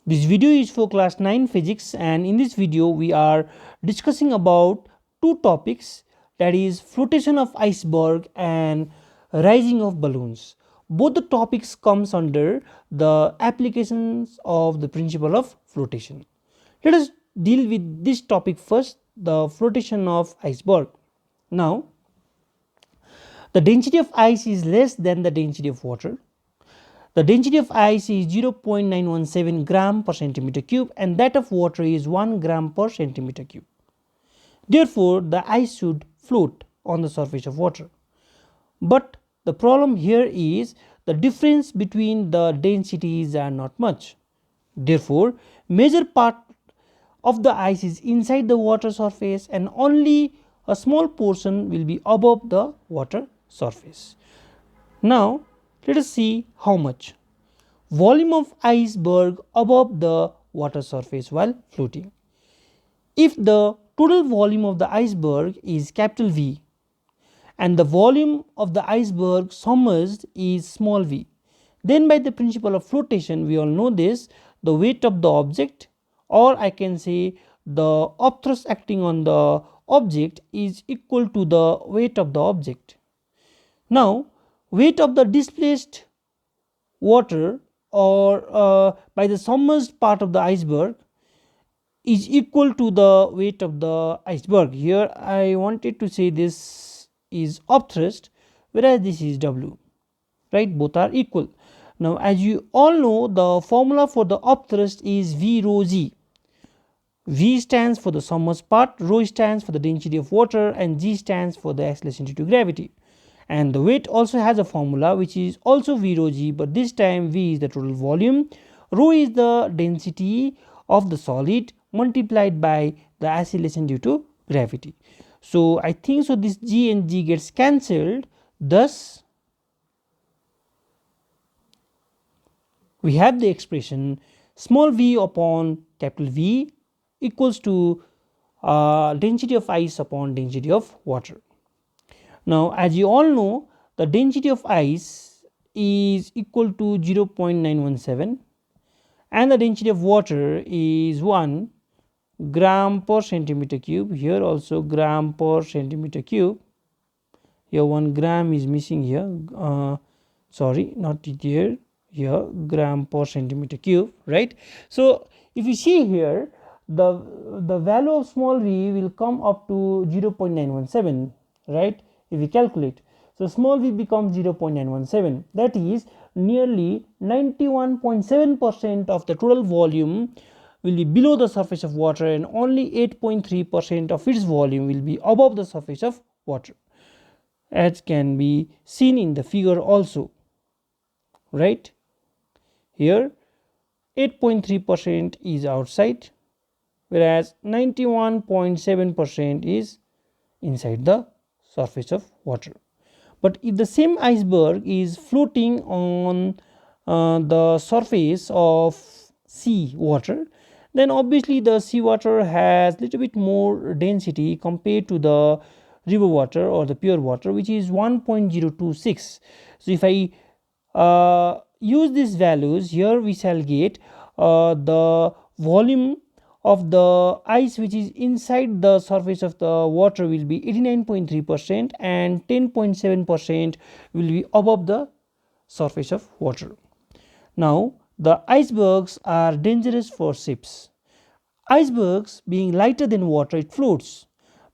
This video is for class 9 physics, and in this video we are discussing about two topics, that is flotation of iceberg and rising of balloons. Both the topics comes under the applications of the principle of flotation. Let us deal with this topic first, the flotation of iceberg. Now, the density of ice is less than the density of water. The density of ice is 0.917 gram per centimeter cube and that of water is 1 gram per centimeter cube. Therefore, the ice should float on the surface of water. But the problem here is the difference between the densities are not much. Therefore, major part of the ice is inside the water surface and only a small portion will be above the water surface. Now, let us see how much. Volume of iceberg above the water surface while floating. If the total volume of the iceberg is capital V and the volume of the iceberg submerged is small v, then by the principle of flotation we all know this, the weight of the object, or I can say the upthrust acting on the object, is equal to the weight of the object. Now, weight of the displaced water or by the submerged part of the iceberg is equal to the weight of the iceberg. Here I wanted to say this is upthrust, whereas this is W, right? Both are equal. Now, as you all know, the formula for the upthrust is V rho G. V stands for the submerged part, rho stands for the density of water, and G stands for the acceleration due to gravity. And the weight also has a formula which is also V rho G, but this time V is the total volume, rho is the density of the solid multiplied by the acceleration due to gravity. So I think so this G and G gets cancelled, thus we have the expression small v upon capital V equals to density of ice upon density of water. Now, as you all know, the density of ice is equal to 0.917 and the density of water is 1 gram per centimeter cube. Here also gram per centimeter cube. Here 1 gram is missing here. Sorry, not here. Here gram per centimeter cube, right? So if you see here, the value of small v will come up to 0.917, right? If we calculate, so small v becomes 0.917, that is nearly 91.7% of the total volume will be below the surface of water and only 8.3% of its volume will be above the surface of water, as can be seen in the figure also, right? Here 8.3% is outside, whereas 91.7% is inside the surface of water. But if the same iceberg is floating on the surface of sea water, then obviously the sea water has little bit more density compared to the river water or the pure water, which is 1.026. So if I use these values here, we shall get the volume of the ice which is inside the surface of the water will be 89.3% and 10.7% will be above the surface of water. Now, the icebergs are dangerous for ships. Icebergs being lighter than water, it floats.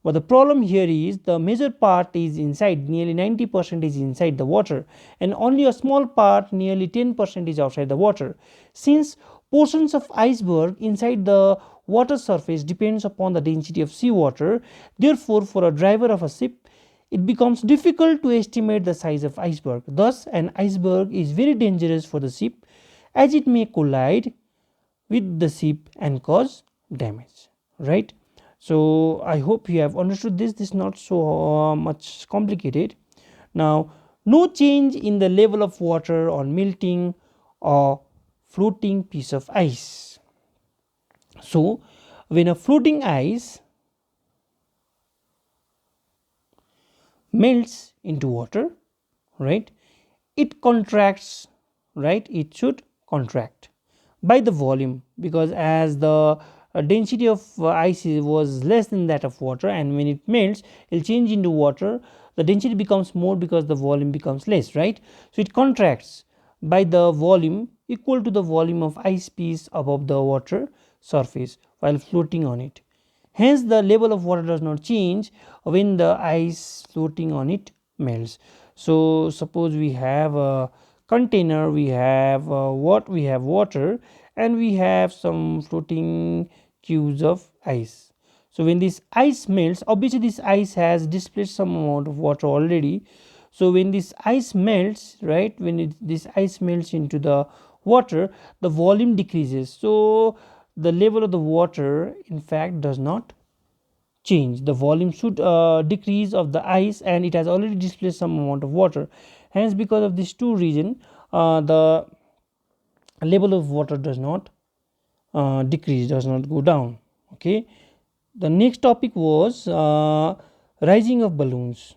But the problem here is the major part is inside, nearly 90% is inside the water, and only a small part, nearly 10%, is outside the water. Since portions of iceberg inside the water surface depends upon the density of seawater, therefore for a driver of a ship it becomes difficult to estimate the size of iceberg. Thus an iceberg is very dangerous for the ship, as it may collide with the ship and cause damage, right? So I hope you have understood this. This is not so much complicated. Now, no change in the level of water on melting or floating piece of ice. So when a floating ice melts into water, right, it contracts, right, it should contract. by the volume, because as the density of ice was less than that of water, and when it melts it will change into water, the density becomes more because the volume becomes less, right. So it contracts by the volume equal to the volume of ice piece above the water surface while floating on it. Hence the level of water does not change when the ice floating on it melts. So suppose we have a container, we have what we have water, and we have some floating cubes of ice. So when this ice melts, obviously this ice has displaced some amount of water already. So when this ice melts, right, when this ice melts into the water, the volume decreases. So the level of the water in fact does not change. The volume should decrease of the ice, and it has already displaced some amount of water. Hence because of these two reason, the level of water does not decrease, does not go down. Okay. The next topic was rising of balloons.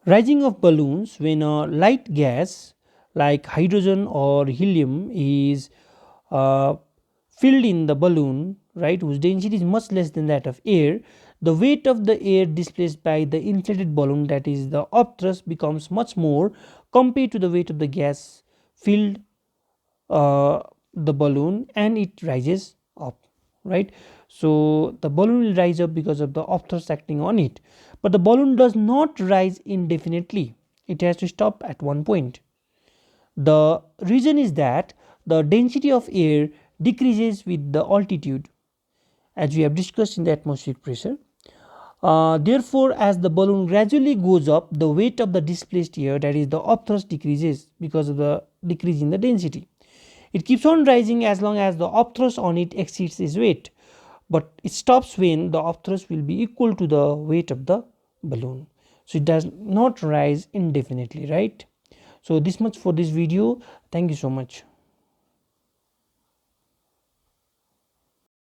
Rising of balloons when a light gas like hydrogen or helium is uh, filled in the balloon, right, whose density is much less than that of air, the weight of the air displaced by the inflated balloon, that is the upthrust, becomes much more compared to the weight of the gas filled the balloon, and it rises up, right. So the balloon will rise up because of the upthrust acting on it, but the balloon does not rise indefinitely, it has to stop at one point. The reason is that the density of air decreases with the altitude, as we have discussed in the atmospheric pressure. Therefore, as the balloon gradually goes up, the weight of the displaced air, that is the upthrust, decreases because of the decrease in the density. It keeps on rising as long as the upthrust on it exceeds its weight, but it stops when the upthrust will be equal to the weight of the balloon. So it does not rise indefinitely, right. So this much for this video. Thank you so much.